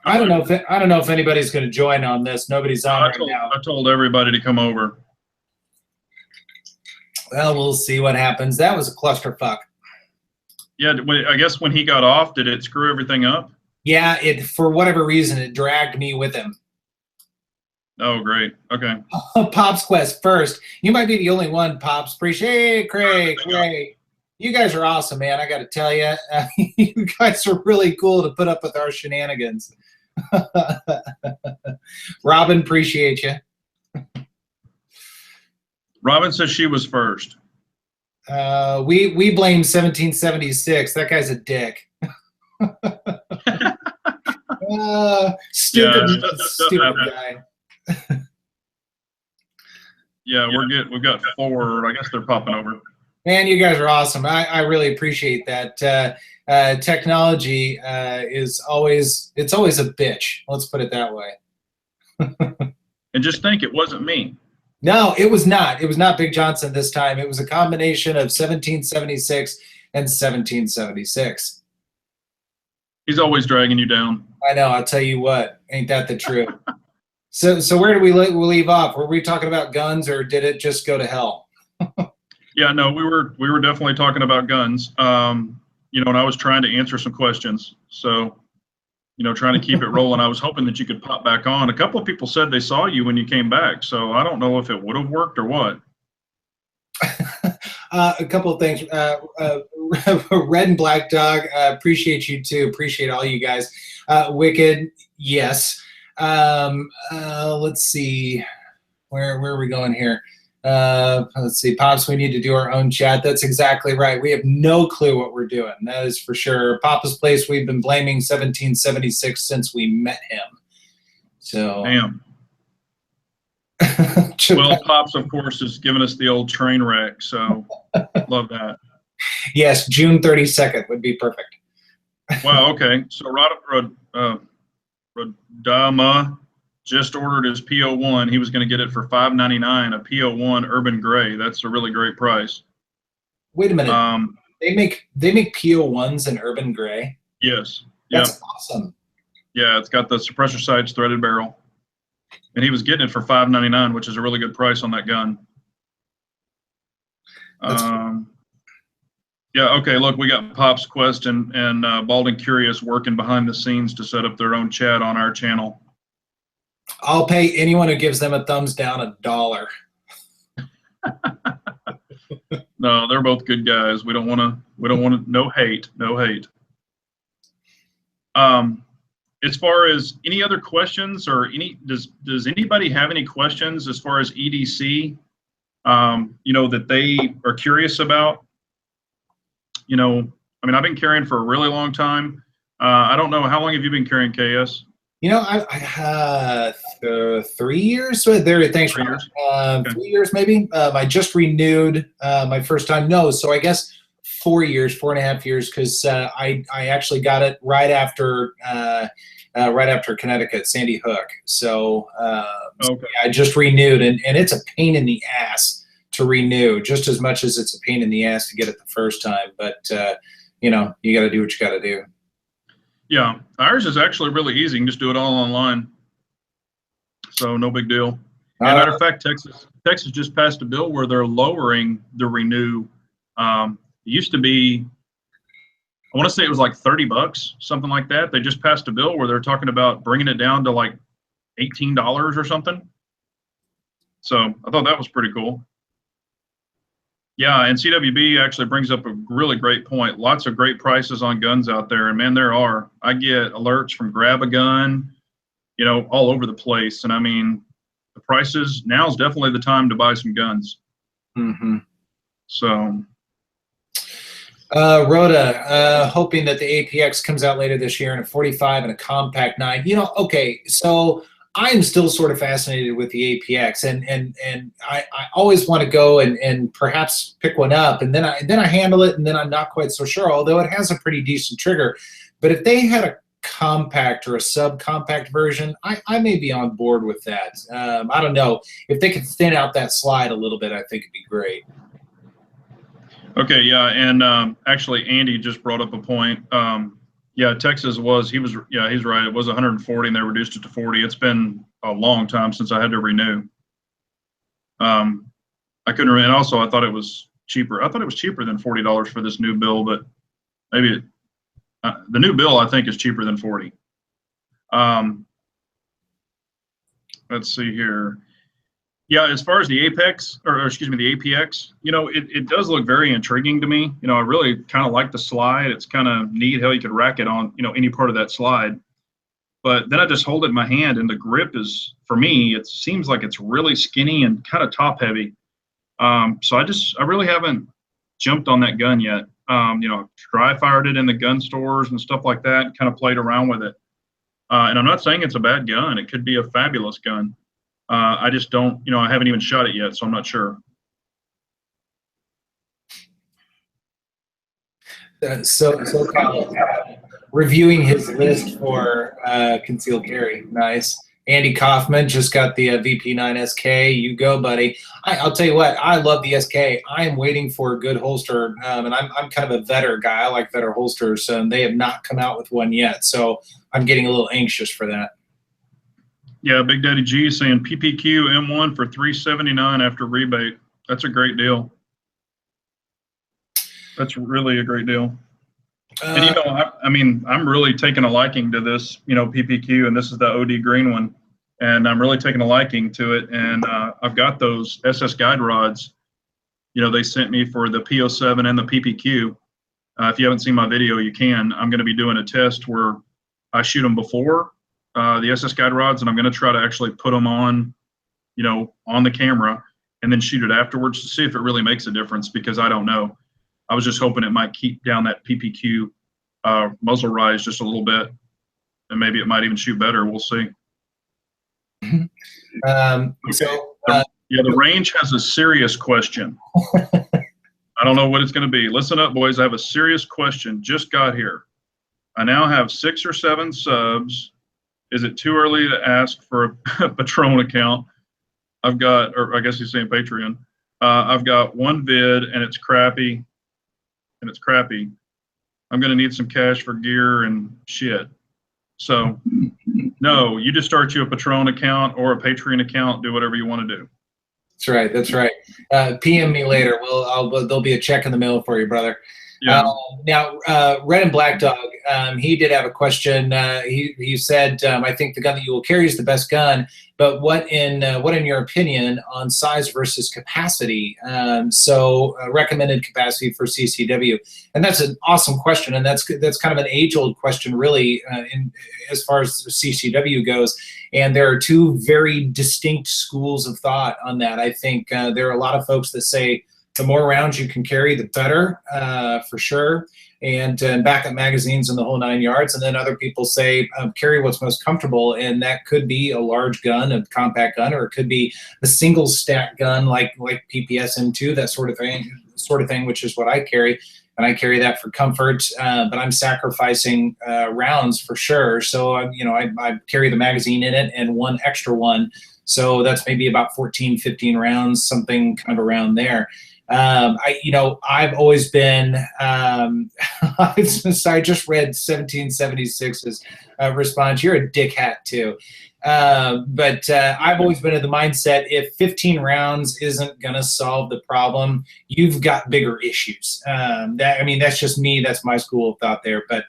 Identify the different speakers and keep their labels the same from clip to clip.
Speaker 1: I don't know if anybody's going to join on this. Nobody's on right now.
Speaker 2: I told everybody to come over.
Speaker 1: Well, we'll see what happens. That was a clusterfuck.
Speaker 2: Yeah, I guess when he got off, did it screw everything up?
Speaker 1: Yeah, for whatever reason, it dragged me with him.
Speaker 2: Oh, great. Okay.
Speaker 1: Pops Quest first. You might be the only one, Pops. Appreciate Craig. Great. You guys are awesome, man. I got to tell you, you guys are really cool to put up with our shenanigans. Robin, appreciate you.
Speaker 2: Robin says she was first.
Speaker 1: We blame 1776. That guy's a dick. Stupid guy.
Speaker 2: Yeah, we're good. We've got 4. I guess they're popping over.
Speaker 1: Man, you guys are awesome. I really appreciate that. Technology is always a bitch. Let's put it that way.
Speaker 2: And just think, it wasn't me.
Speaker 1: No, it was not. It was not Big Johnson this time. It was a combination of 1776 and 1776.
Speaker 2: He's always dragging you down.
Speaker 1: I know. I'll tell you what. Ain't that the truth? So where did we leave off? Were we talking about guns, or did it just go to hell?
Speaker 2: Yeah, no, we were definitely talking about guns. And I was trying to answer some questions. So, trying to keep it rolling. I was hoping that you could pop back on. A couple of people said they saw you when you came back. So I don't know if it would have worked or what.
Speaker 1: A couple of things. Red and Black Dog, appreciate you too. Appreciate all you guys. Wicked, yes. Let's see. Where are we going here? Let's see. Pops, we need to do our own chat. That's exactly right. We have no clue what we're doing. That is for sure. Papa's Place, we've been blaming 1776 since we met him. So.
Speaker 2: Damn. Well, Pops, of course, has given us the old train wreck, so love that.
Speaker 1: Yes, June 32nd would be perfect.
Speaker 2: Wow, okay. So Rodama just ordered his PO1. He was going to get it for $5.99, a PO1 Urban Gray. That's a really great price.
Speaker 1: Wait a minute. They make PO1s in Urban Gray?
Speaker 2: Yes.
Speaker 1: That's awesome.
Speaker 2: Yeah, it's got the suppressor sights, threaded barrel. And he was getting it for $5.99, which is a really good price on that gun. Yeah, okay, look, we got Pop's Quest and Bald and Curious working behind the scenes to set up their own chat on our channel.
Speaker 1: I'll pay anyone who gives them a thumbs down $1.
Speaker 2: No, they're both good guys. We don't want to. No hate. As far as any other questions, or does anybody have any questions as far as EDC? That they are curious about. I've been carrying for a really long time. I don't know, how long have you been carrying, KS?
Speaker 1: I 3 years. So there, thanks,
Speaker 2: 3 years.
Speaker 1: Okay. 3 years maybe. I just renewed my first time. No, so I guess 4 years, 4.5 years, because I actually got it right after Connecticut, Sandy Hook. So, okay. I just renewed, and it's a pain in the ass to renew, just as much as it's a pain in the ass to get it the first time. But you got to do what you got to do.
Speaker 2: Yeah, ours is actually really easy. You can just do it all online. So no big deal. As a matter of fact, Texas just passed a bill where they're lowering the renew. It used to be, I want to say it was like $30, something like that. They just passed a bill where they're talking about bringing it down to like $18 or something. So I thought that was pretty cool. Yeah, and CWB actually brings up a really great point. Lots of great prices on guns out there, and man, there are. I get alerts from Grab a Gun, all over the place. And I mean, the prices, now's definitely the time to buy some guns.
Speaker 1: Mm-hmm.
Speaker 2: So.
Speaker 1: Rhoda, hoping that the APX comes out later this year in a 45 and a compact 9. Okay, so I'm still sort of fascinated with the APX, and I always want to go and perhaps pick one up, and then I handle it, and then I'm not quite so sure, although it has a pretty decent trigger. But if they had a compact or a subcompact version, I may be on board with that. I don't know. If they could thin out that slide a little bit, I think it'd be great. Okay, yeah, and actually Andy just brought up a point.
Speaker 2: Yeah, Texas was, yeah, he's right. It was 140 and they reduced it to 40. It's been a long time since I had to renew. I couldn't remember. And also, I thought it was cheaper. I thought it was cheaper than $40 for this new bill, but maybe the new bill I think is cheaper than 40. Let's see here. Yeah, as far as the Apex, or excuse me, the APX, it does look very intriguing to me. I really kind of like the slide. It's kind of neat how you could rack it on, any part of that slide. But then I just hold it in my hand, and the grip is, for me, it seems like it's really skinny and kind of top heavy. So I really haven't jumped on that gun yet. Dry fired it in the gun stores and stuff like that, and kind of played around with it. And I'm not saying it's a bad gun. It could be a fabulous gun. I just don't, I haven't even shot it yet, so I'm not sure.
Speaker 1: So Kyle, reviewing his list for concealed carry. Nice. Andy Kaufman just got the VP9 SK. You go, buddy. I'll tell you what, I love the SK. I am waiting for a good holster, and I'm kind of a Vetter guy. I like Vetter holsters, and they have not come out with one yet, so I'm getting a little anxious for that.
Speaker 2: Yeah, Big Daddy G saying PPQ M1 for $379 after rebate. That's a great deal. That's really a great deal. And I'm really taking a liking to this, PPQ, and this is the OD green one, and I'm really taking a liking to it. And I've got those SS guide rods, they sent me for the P07 and the PPQ. If you haven't seen my video, you can. I'm going to be doing a test where I shoot them before the SS guide rods, and I'm going to try to actually put them on, on the camera, and then shoot it afterwards to see if it really makes a difference, because I don't know. I was just hoping it might keep down that PPQ muzzle rise just a little bit, and maybe it might even shoot better. We'll see. The range has a serious question. I don't know what it's going to be. Listen up, boys. I have a serious question. Just got here. I now have 6 or 7 subs. Is it too early to ask for a Patron account? I've got, or I guess he's saying Patreon. I've got 1 vid, and it's crappy. I'm going to need some cash for gear and shit. So, no, you just start you a Patron account or a Patreon account. Do whatever you want to do.
Speaker 1: That's right. PM me later. There'll be a check in the mail for you, brother.
Speaker 2: Yeah.
Speaker 1: Now, Red and Black Dog, he did have a question. He said, I think the gun that you will carry is the best gun, but what in your opinion on size versus capacity? Recommended capacity for CCW, and that's an awesome question, and that's kind of an age-old question, really, as far as CCW goes. And there are 2 very distinct schools of thought on that. I think there are a lot of folks that say the more rounds you can carry, the better, for sure, and backup magazines and the whole 9 yards. And then other people say carry what's most comfortable, and that could be a large gun, a compact gun, or it could be a single stack gun like PPS M2, that sort of thing, which is what I carry. And I carry that for comfort, but I'm sacrificing rounds for sure. So I carry the magazine in it and 1 extra one. So that's maybe about 14, 15 rounds, something kind of around there. I've always been, I just read 1776's response. You're a dick hat too. But I've always been in the mindset, if 15 rounds isn't going to solve the problem, you've got bigger issues. That's just me. That's my school of thought there. But,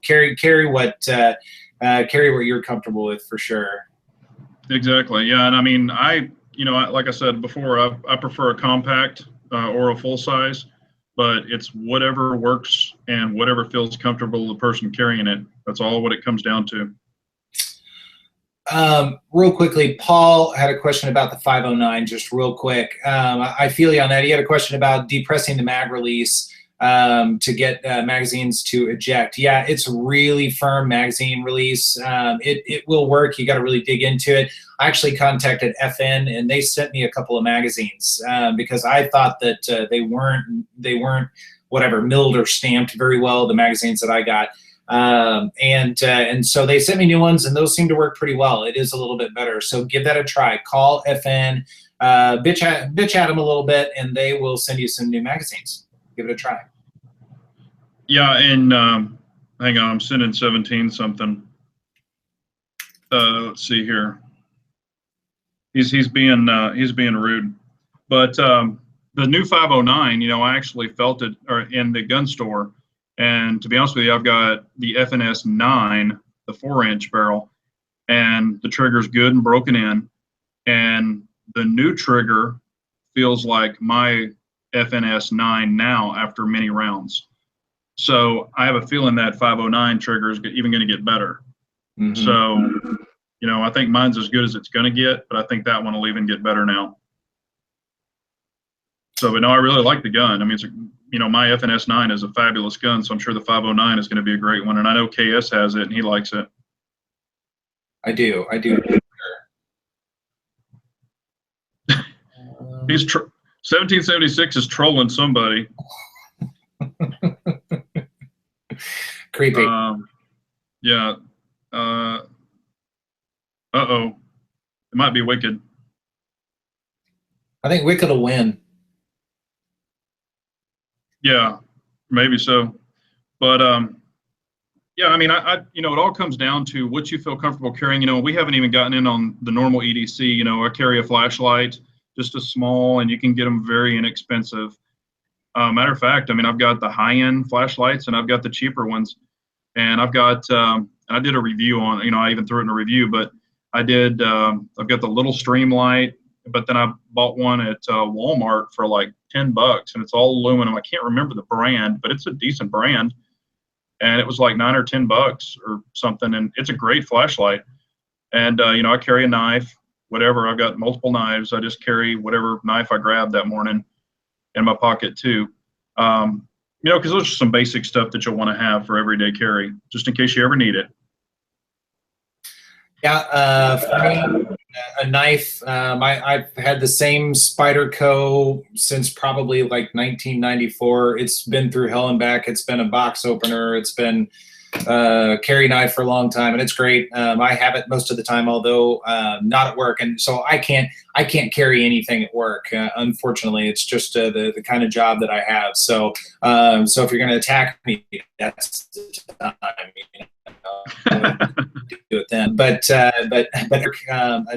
Speaker 1: carry what you're comfortable with, for sure.
Speaker 2: Exactly. Yeah. And like I said before, I prefer a compact or a full size, but it's whatever works and whatever feels comfortable to the person carrying it. That's all what it comes down to.
Speaker 1: Real quickly, Paul had a question about the 509, just real quick. I feel you on that. He had a question about depressing the mag release to get magazines to eject. Yeah, it's a really firm magazine release. It will work. You got to really dig into it. I actually contacted FN, and they sent me a couple of magazines because I thought that they weren't whatever, milled or stamped very well, the magazines that I got. And so they sent me new ones, and those seem to work pretty well. It is a little bit better. So give that a try. Call FN, bitch at them a little bit, and they will send you some new magazines. Give it a try.
Speaker 2: Yeah, and hang on, I'm sending 17 something. Let's see here. He's being rude, but the new 509, you know, I actually felt it in the gun store, and to be honest with you, I've got the FNS 9, the 4-inch barrel, and the trigger's good and broken in, and the new trigger feels like my FNS 9 now after many rounds. So I have a feeling that 509 trigger is even going to get better. Mm-hmm. So, you know, I think mine's as good as it's going to get, but I think that one will even get better now. So, but no, I really like the gun. I mean, it's you know, my FNS 9 is a fabulous gun, so I'm sure the 509 is going to be a great one. And I know KS has it, and he likes it.
Speaker 1: I do.
Speaker 2: 1776 is trolling somebody.
Speaker 1: Creepy.
Speaker 2: Yeah. Uh-oh. It might be Wicked.
Speaker 1: I think Wicked will win.
Speaker 2: Yeah, maybe so. But yeah, I mean, I you know, it all comes down to what you feel comfortable carrying. You know, we haven't even gotten in on the normal EDC. You know, I carry a flashlight, just a small, and you can get them very inexpensive. Matter of fact, I mean, I've got the high-end flashlights and I've got the cheaper ones. And I've got, I did a review on, you know, I even threw it in a review, but I've got the little stream light, but then I bought one at Walmart for like $10, and it's all aluminum. I can't remember the brand, but it's a decent brand. And it was like $9 or $10 or something. And it's a great flashlight. And, you know, I carry a knife, whatever. I've got multiple knives. I just carry whatever knife I grabbed that morning in my pocket too. You know, because those are some basic stuff that you'll want to have for everyday carry, just in case you ever need it.
Speaker 1: Yeah, for me, a knife. I've had the same Spyderco since probably like 1994. It's been through hell and back. It's been a box opener. It's been carry knife for a long time, and it's great. I have it most of the time, although not at work, and so I can't carry anything at work. Unfortunately, it's just the kind of job that I have. So if you're going to attack me, that's the time. You know, do it then. But a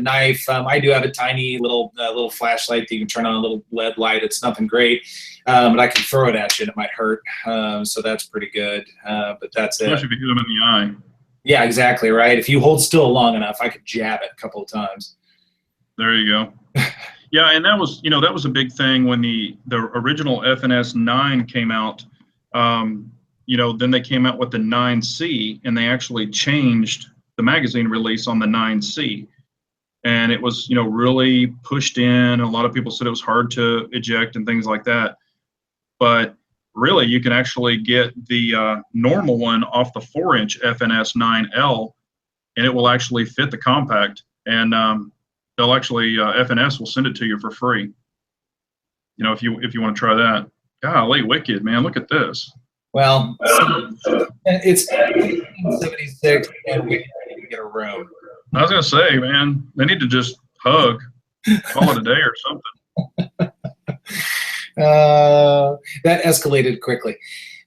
Speaker 1: knife. I do have a tiny little flashlight that you can turn on, a little LED light. It's nothing great. But I can throw it at you and it might hurt. So that's pretty good. But that's it.
Speaker 2: Especially if you hit them in the eye.
Speaker 1: Yeah, exactly right. If you hold still long enough, I could jab it a couple of times.
Speaker 2: There you go. Yeah, and that was, you know, that was a big thing when the original FNS 9 came out. You know, then they came out with the 9C, and they actually changed the magazine release on the 9C. And it was, you know, really pushed in. A lot of people said it was hard to eject and things like that. But really, you can actually get the normal one off the 4-inch FNS 9L, and it will actually fit the compact. And they'll actually, FNS will send it to you for free. You know, if you want to try that. Golly, wicked, man! Look at this.
Speaker 1: Well, it's 1976, and we can get a room.
Speaker 2: I was gonna say, man, they need to just hug, call it a day or something.
Speaker 1: That escalated quickly.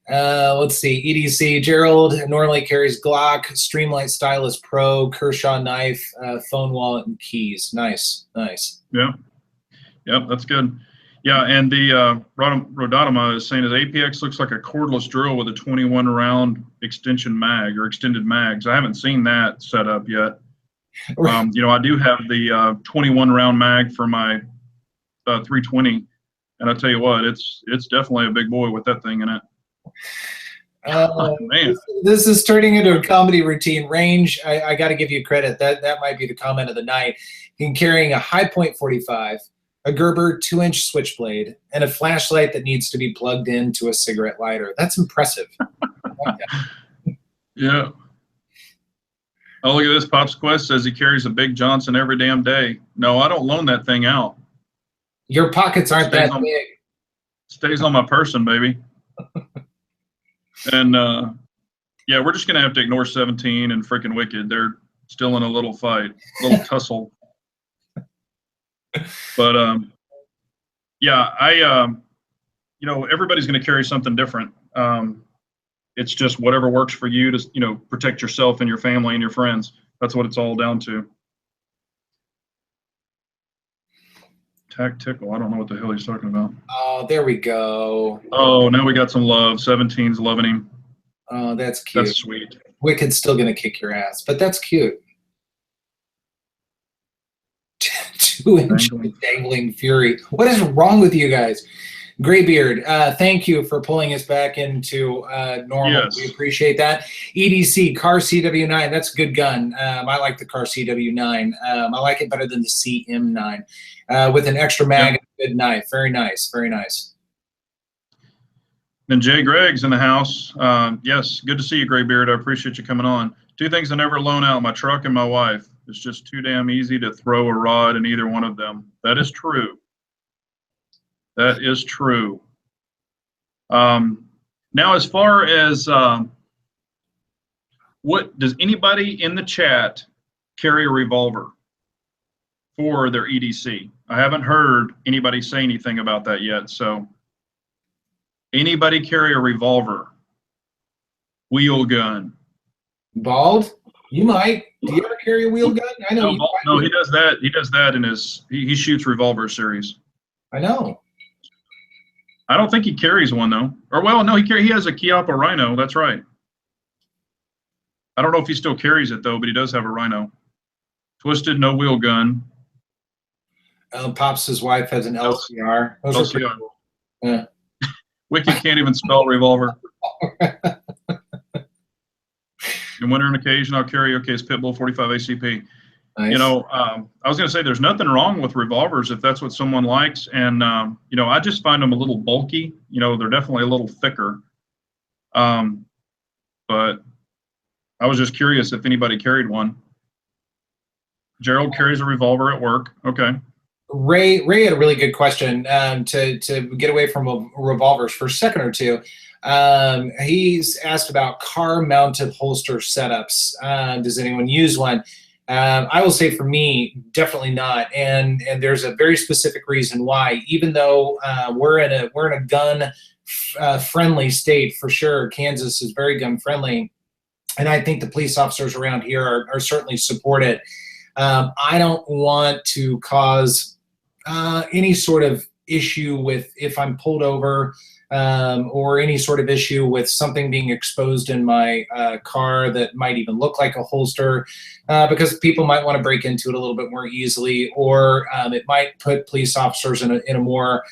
Speaker 1: Let's see. EDC Gerald normally carries Glock, Streamlight Stylus Pro, Kershaw knife, phone, wallet, and keys. Nice.
Speaker 2: Yeah, that's good. Yeah, and the Rodonima is saying his APX looks like a cordless drill with a 21 round extension mag or extended mags. I haven't seen that set up yet. You know, I do have the 21 round mag for my 320, and I tell you what, it's definitely a big boy with that thing in it. Man.
Speaker 1: This is turning into a comedy routine. Range, I got to give you credit. That might be the comment of the night. In carrying a high point 45, a Gerber 2-inch switchblade, and a flashlight that needs to be plugged into a cigarette lighter. That's impressive.
Speaker 2: Yeah. Oh, look at this. Pops Quest says he carries a Big Johnson every damn day. No, I don't loan that thing out.
Speaker 1: Your pockets aren't that big.
Speaker 2: Stays on my person, baby. And yeah, we're just gonna have to ignore 17 and freaking Wicked. They're still in a little fight, a little tussle. But yeah, you know, everybody's gonna carry something different. It's just whatever works for you to, you know, protect yourself and your family and your friends. That's what it's all down to. Tactical. I don't know what the hell he's talking about.
Speaker 1: Oh, there we go.
Speaker 2: Oh, now we got some love. 17's loving him.
Speaker 1: Oh, that's cute.
Speaker 2: That's sweet.
Speaker 1: Wicked's still going to kick your ass, but that's cute. 2-inch dangling fury. What is wrong with you guys? Graybeard, thank you for pulling us back into normal.
Speaker 2: Yes.
Speaker 1: We appreciate that. EDC, Car CW9, that's a good gun. I like the Car CW9. I like it better than the CM9. With an extra mag and a good knife. Very nice, very nice.
Speaker 2: Then Jay Gregg's in the house. Yes, good to see you, Graybeard. I appreciate you coming on. 2 things I never loan out, my truck and my wife. It's just too damn easy to throw a rod in either one of them. That is true. That is true. Now, as far as what does anybody in the chat carry a revolver for their EDC? I haven't heard anybody say anything about that yet. So anybody carry a revolver? Wheel gun?
Speaker 1: Bald? You might. Do you ever carry a wheel gun? I know.
Speaker 2: No, he does that. He does that in his. He shoots revolver series.
Speaker 1: I know.
Speaker 2: I don't think he carries one though. Or well, no, he has a Chiappa Rhino. That's right. I don't know if he still carries it though, but he does have a Rhino. Twisted, no wheel gun.
Speaker 1: Pops' wife has an LCR.
Speaker 2: LCR.
Speaker 1: Yeah.
Speaker 2: Wicked can't even spell revolver. And when on occasion, I'll carry it's Pitbull 45 ACP.
Speaker 1: Nice.
Speaker 2: You know, I was going to say there's nothing wrong with revolvers if that's what someone likes. And, you know, I just find them a little bulky. You know, they're definitely a little thicker. But I was just curious if anybody carried one. Gerald carries a revolver at work. Okay.
Speaker 1: Ray had a really good question to get away from revolvers for a second or two. He's asked about car-mounted holster setups. Does anyone use one? I will say for me, definitely not. And there's a very specific reason why. Even though we're in a gun friendly state for sure, Kansas is very gun friendly, and I think the police officers around here are certainly support it. I don't want to cause any sort of issue with if I'm pulled over. Or any sort of issue with something being exposed in my car that might even look like a holster, because people might want to break into it a little bit more easily, or it might put police officers in a more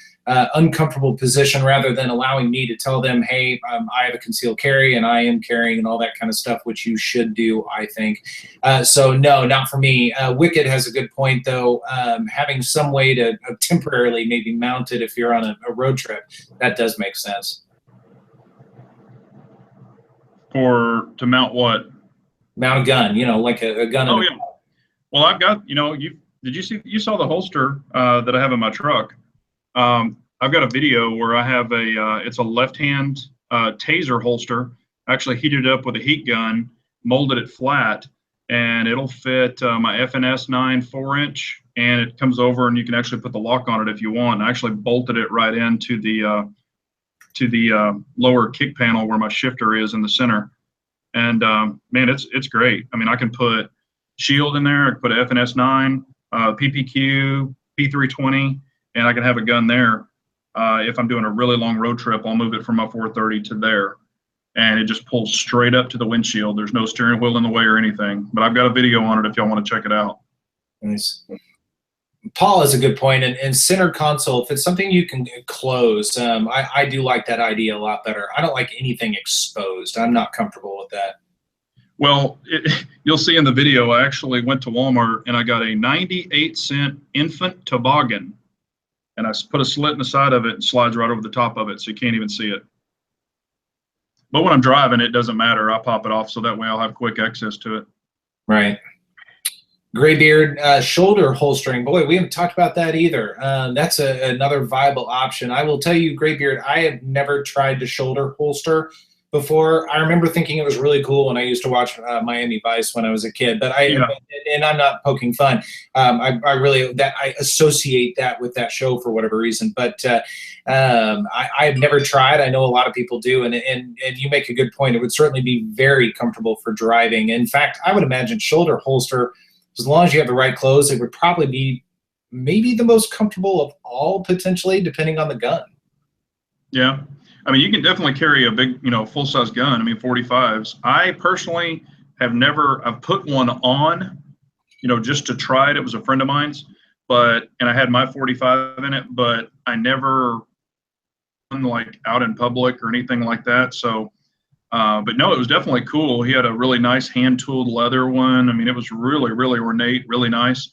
Speaker 1: uncomfortable position rather than allowing me to tell them, hey, I have a concealed carry and I am carrying and all that kind of stuff, which you should do, I think. So no, not for me. Wicked has a good point though. Having some way to temporarily maybe mount it if you're on a road trip, that does make sense.
Speaker 2: To mount what?
Speaker 1: Mount a gun, you know, like a gun.
Speaker 2: Oh, yeah. Well, I've got, you know, you saw the holster that I have in my truck. I've got a video where I have it's a left-hand taser holster. I actually heated it up with a heat gun, molded it flat, and it'll fit my FNS 9 4-inch, and it comes over and you can actually put the lock on it if you want. I actually bolted it right into the lower kick panel where my shifter is in the center. And man, it's great. I mean, I can put shield in there, I can put FNS 9, PPQ, P320, and I can have a gun there. If I'm doing a really long road trip, I'll move it from my 430 to there. And it just pulls straight up to the windshield. There's no steering wheel in the way or anything. But I've got a video on it if y'all want to check it out.
Speaker 1: Nice. Paul has a good point. And center console, if it's something you can close, I do like that idea a lot better. I don't like anything exposed. I'm not comfortable with that.
Speaker 2: Well, you'll see in the video, I actually went to Walmart and I got a 98-cent infant toboggan. And I put a slit in the side of it and slides right over the top of it, so you can't even see it. But when I'm driving, it doesn't matter. I pop it off so that way I'll have quick access to it.
Speaker 1: Right. Graybeard, shoulder holstering. Boy, we haven't talked about that either. That's another viable option. I will tell you, Graybeard, I have never tried to shoulder holster. before. I remember thinking it was really cool when I used to watch Miami Vice when I was a kid.
Speaker 2: Yeah.
Speaker 1: And I'm not poking fun. I really I associate that with that show for whatever reason. But I've never tried. I know a lot of people do, and you make a good point. It would certainly be very comfortable for driving. In fact, I would imagine shoulder holster, as long as you have the right clothes, it would probably be maybe the most comfortable of all, potentially, depending on the gun.
Speaker 2: Yeah. I mean, you can definitely carry a big, full-size gun. I mean, 45s. I personally I've put one on, just to try it. It was a friend of mine's, and I had my 45 in it, but I never like out in public or anything like that. So, but no, it was definitely cool. He had a really nice hand-tooled leather one. I mean, it was really, really ornate, really nice.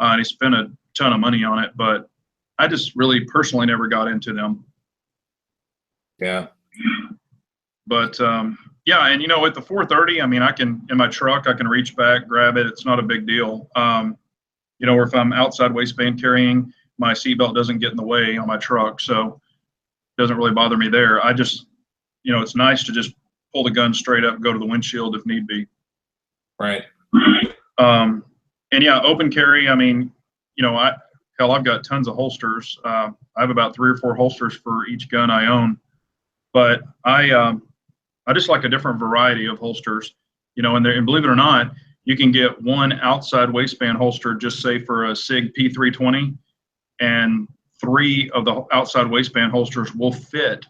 Speaker 2: And he spent a ton of money on it, but I just really personally never got into them.
Speaker 1: Yeah.
Speaker 2: But yeah, and with the 430, I mean, in my truck, I can reach back, grab it. It's not a big deal. Or if I'm outside waistband carrying, my seatbelt doesn't get in the way on my truck, so it doesn't really bother me there. I just, it's nice to just pull the gun straight up, go to the windshield if need be.
Speaker 1: Right.
Speaker 2: And yeah, open carry. I mean, I've got tons of holsters. I have about 3 or 4 holsters for each gun I own. But I just like a different variety of holsters, and believe it or not, you can get one outside waistband holster, just say for a SIG P320, and 3 of the outside waistband holsters will fit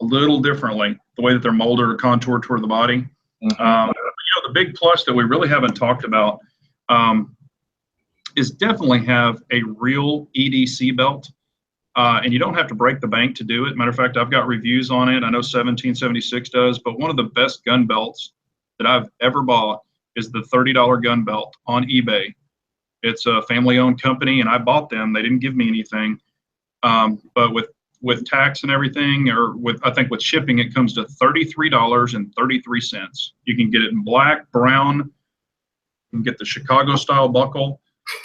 Speaker 2: a little differently, the way that they're molded or contoured toward the body. Mm-hmm. The big plus that we really haven't talked about is definitely have a real EDC belt. And you don't have to break the bank to do it. Matter of fact, I've got reviews on it. I know 1776 does, but one of the best gun belts that I've ever bought is the $30 gun belt on eBay. It's a family-owned company, and I bought them. They didn't give me anything, but with tax and everything, or I think with shipping, it comes to $33.33. You can get it in black, brown. You can get the Chicago-style buckle,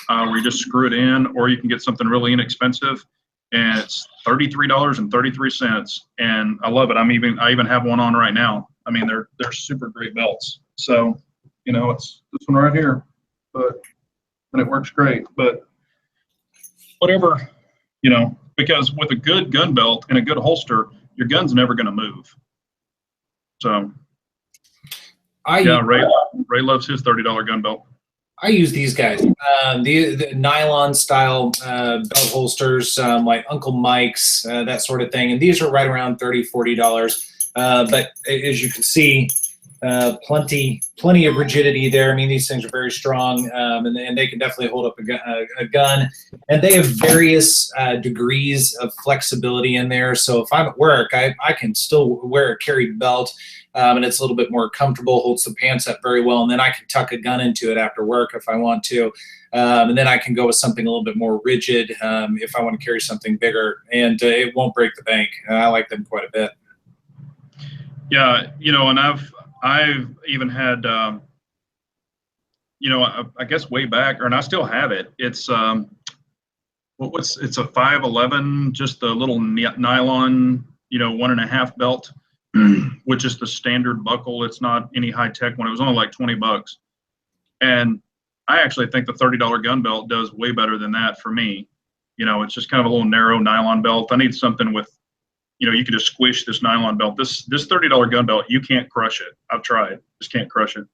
Speaker 2: where you just screw it in, or you can get something really inexpensive. And it's $33.33, and I love it. I even have one on right now. I mean, they're super great belts. So, it's this one right here, and it works great. But whatever, because with a good gun belt and a good holster, your gun's never going to move. So, Ray loves his $30 gun belt.
Speaker 1: I use these guys, the nylon style belt holsters, like Uncle Mike's, that sort of thing. And these are right around $30, $40. But as you can see, plenty of rigidity there. I mean, these things are very strong, and they can definitely hold up a gun. And they have various degrees of flexibility in there. So if I'm at work, I can still wear a carried belt. And it's a little bit more comfortable, holds the pants up very well, and then I can tuck a gun into it after work if I want to. And then I can go with something a little bit more rigid if I want to carry something bigger, and it won't break the bank. I like them quite a bit.
Speaker 2: Yeah, and I've even had, I guess way back, and I still have it. It's it's a 511, just a little nylon, 1.5 belt. Which is the standard buckle. It's not any high tech one. It was only like $20. And I actually think the $30 gun belt does way better than that for me. It's just kind of a little narrow nylon belt. I need something with, you can just squish this nylon belt. This $30 gun belt, you can't crush it. I've tried, just can't crush it.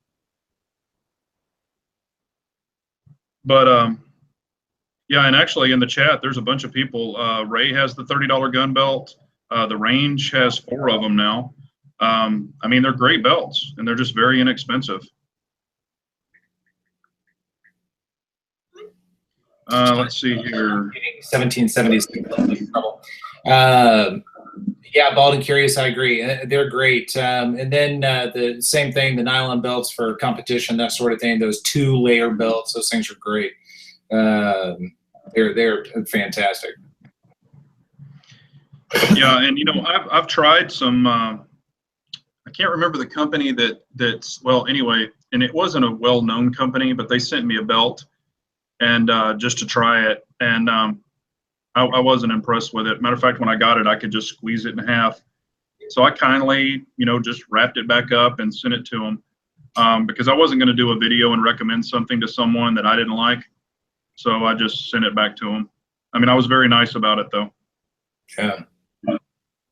Speaker 2: But yeah, and actually in the chat, there's a bunch of people. Ray has the $30 gun belt. The Range has 4 of them now. I mean, they're great belts, and they're just very inexpensive. Let's see here.
Speaker 1: 1776. Yeah, Bald and Curious, I agree. They're great. And then the same thing, the nylon belts for competition, that sort of thing. Those 2-layer belts, those things are great. They're fantastic.
Speaker 2: Yeah, and I've tried some. I can't remember the company that's well. Anyway, and it wasn't a well-known company, but they sent me a belt, and just to try it, and I wasn't impressed with it. Matter of fact, when I got it, I could just squeeze it in half, So I kindly, just wrapped it back up and sent it to them, because I wasn't going to do a video and recommend something to someone that I didn't like. So I just sent it back to them. I mean, I was very nice about it, though.
Speaker 1: Yeah.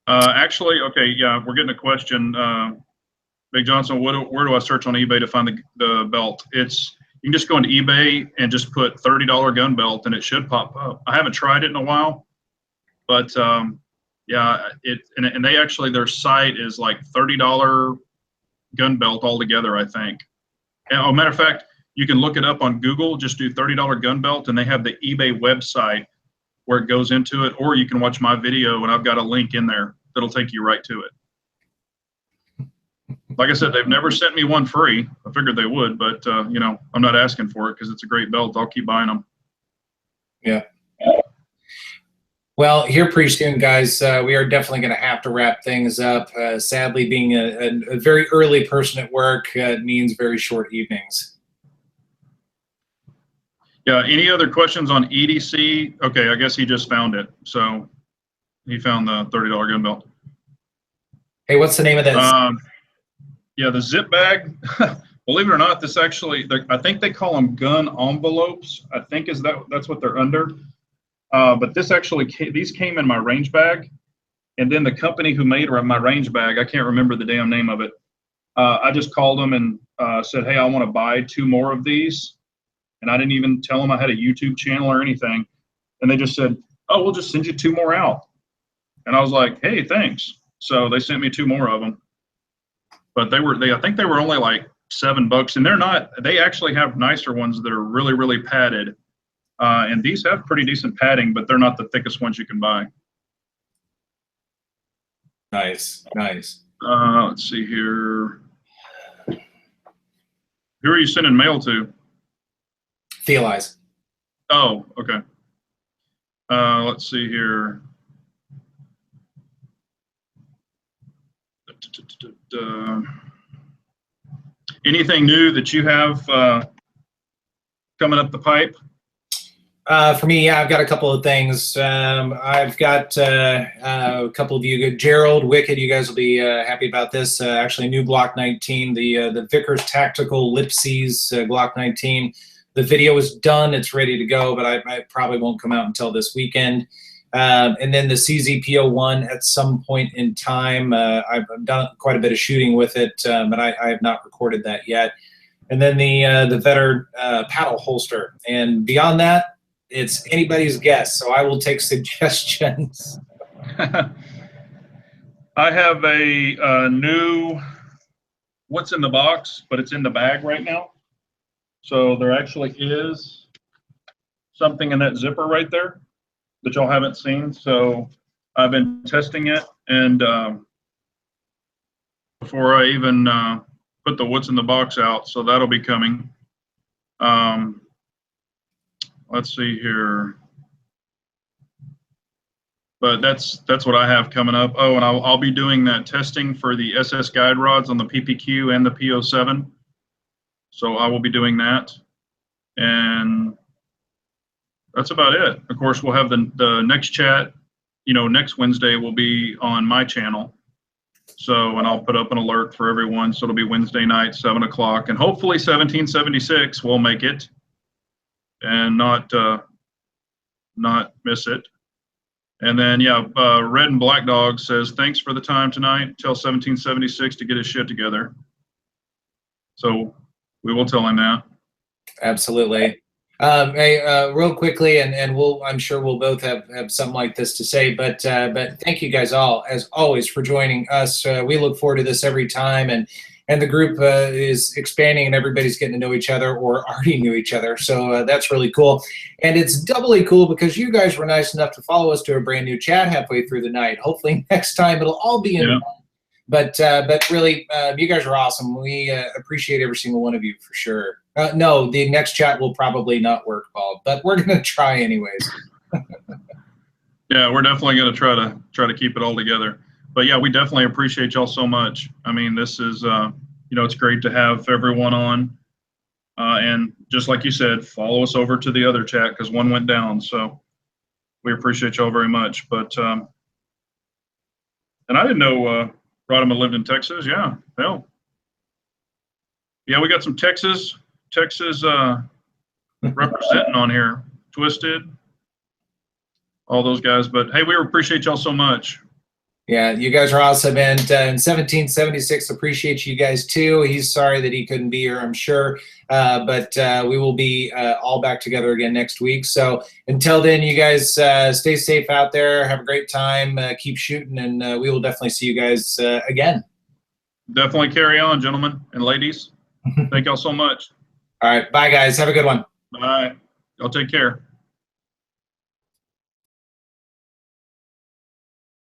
Speaker 2: Actually, okay, yeah, we're getting a question. Big Johnson, where do I search on eBay to find the belt? You can just go into eBay and just put $30 gun belt, and it should pop up. I haven't tried it in a while, but yeah, and they actually, their site is like $30 gun belt altogether, I think. And, oh, matter of fact, you can look it up on Google. Just do $30 gun belt, and they have the eBay website where it goes into it, or you can watch my video, and I've got a link in there that'll take you right to it. Like I said, they've never sent me one free. I figured they would, but I'm not asking for it because it's a great belt. I'll keep buying them.
Speaker 1: Yeah. Well, here pretty soon, guys, we are definitely going to have to wrap things up. Sadly, being a very early person at work means very short evenings.
Speaker 2: Yeah. Any other questions on EDC? Okay, I guess he just found it. So he found the $30 gun belt.
Speaker 1: Hey, what's the name of that?
Speaker 2: Yeah, the zip bag. Believe it or not, this actually, I think they call them gun envelopes. I think that's what they're under. But this actually, these came in my range bag, and then the company who made my range bag, I can't remember the damn name of it. I just called them and said, hey, I want to buy 2 more of these, and I didn't even tell them I had a YouTube channel or anything, and they just said, oh, we'll just send you 2 more out, and I was like, hey, thanks. So they sent me 2 more of them, but I think they were only like $7, and they actually have nicer ones that are really, really padded. And these have pretty decent padding, but they're not the thickest ones you can buy.
Speaker 1: Nice, nice.
Speaker 2: Let's see here. Who are you sending mail to?
Speaker 1: Thealize.
Speaker 2: Oh, okay. Let's see here. Anything new that you have coming up the pipe?
Speaker 1: For me, yeah, I've got a couple of things. I've got a couple of you, Gerald, Wicked, you guys will be happy about this. Actually, new Glock 19, the Vickers Tactical Lipsies Glock 19. The video is done, it's ready to go, but I probably won't come out until this weekend. And then the CZP-01 at some point in time. I've done quite a bit of shooting with it, but I have not recorded that yet. And then the Vetter paddle holster. And beyond that, it's anybody's guess, so I will take suggestions.
Speaker 2: I have a new what's in the box, but it's in the bag right now. So there actually is something in that zipper right there that y'all haven't seen. So I've been testing it, and before I even put the what's in the box out, so that'll be coming. Let's see here. But that's what I have coming up. Oh, and I'll be doing that testing for the SS guide rods on the PPQ and the P07. So I will be doing that. And that's about it. Of course, we'll have the next chat, next Wednesday will be on my channel. So, and I'll put up an alert for everyone. So it'll be Wednesday night, 7 o'clock. And hopefully 1776 will make it and not miss it. And then, yeah, Red and Black Dog says, thanks for the time tonight. Tell 1776 to get his shit together. So we will tell him that.
Speaker 1: Absolutely. Hey, real quickly, and I'm sure we'll both have something like this to say, but thank you guys all, as always, for joining us. We look forward to this every time, and the group is expanding, and everybody's getting to know each other or already knew each other. So that's really cool. And it's doubly cool because you guys were nice enough to follow us to a brand new chat halfway through the night. Hopefully next time it'll all be in. Yeah. But really, you guys are awesome. We appreciate every single one of you for sure. No, the next chat will probably not work, Paul, but we're going to try anyways.
Speaker 2: Yeah, we're definitely going to try to keep it all together. But yeah, we definitely appreciate y'all so much. I mean, this is, it's great to have everyone on. And just like you said, follow us over to the other chat because one went down. So we appreciate y'all very much. But, and I didn't know Rodham lived in Texas. Yeah. Hell. Yeah, we got some Texas representing on here. Twisted, all those guys. But hey, we appreciate y'all so much.
Speaker 1: Yeah, you guys are awesome. And in 1776, appreciate you guys too. He's sorry that he couldn't be here, I'm sure. But we will be all back together again next week. So until then, you guys stay safe out there. Have a great time. Keep shooting, and we will definitely see you guys again.
Speaker 2: Definitely carry on, gentlemen and ladies. Thank y'all so much.
Speaker 1: All right. Bye, guys. Have a good one.
Speaker 2: Bye. Y'all take care.